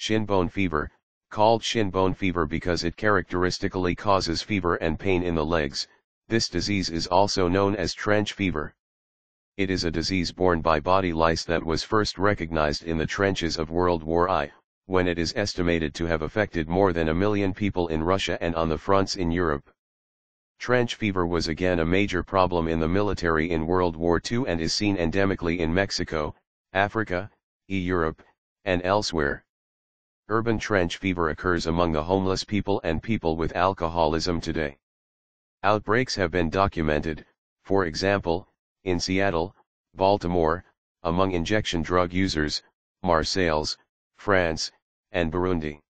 Shin bone fever, called shin bone fever because it characteristically causes fever and pain in the legs. This disease is also known as trench fever. It is a disease borne by body lice that was first recognized in the trenches of World War I, when it is estimated to have affected more than 1 million people in Russia and on the fronts in Europe. Trench fever was again a major problem in the military in World War II and is seen endemically in Mexico, Africa, Europe, and elsewhere. Urban trench fever occurs among the homeless people and people with alcoholism today. Outbreaks have been documented, for example, in Seattle, Baltimore, among injection drug users, Marseilles, France, and Burundi.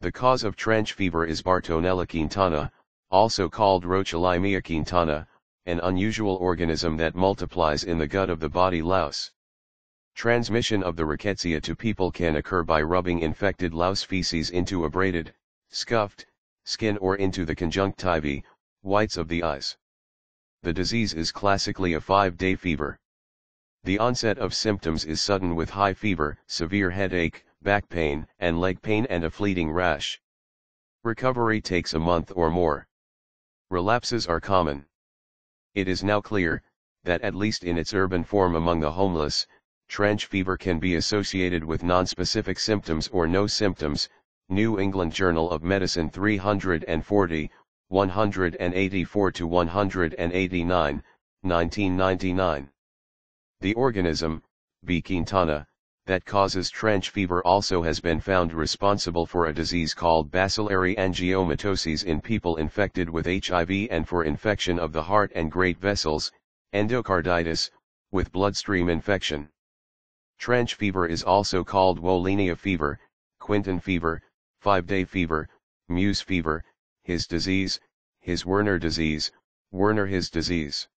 The cause of trench fever is Bartonella quintana, also called Rochliemia quintana, an unusual organism that multiplies in the gut of the body louse. Transmission of the rickettsia to people can occur by rubbing infected louse feces into abraded, scuffed, skin or into the conjunctivae, whites of the eyes. The disease is classically a 5-day fever. The onset of symptoms is sudden with high fever, severe headache, back pain, and leg pain and a fleeting rash. Recovery takes a month or more. Relapses are common. It is now clear, that at least in its urban form among the homeless, trench fever can be associated with nonspecific symptoms or no symptoms. New England Journal of Medicine 340, 184-189, 1999. The organism, B. quintana, that causes trench fever also has been found responsible for a disease called bacillary angiomatosis in people infected with HIV and for infection of the heart and great vessels, endocarditis, with bloodstream infection. Trench fever is also called Wolenia fever, Quinton fever, 5-day fever, Muse fever, His disease, His Werner disease, Werner His disease.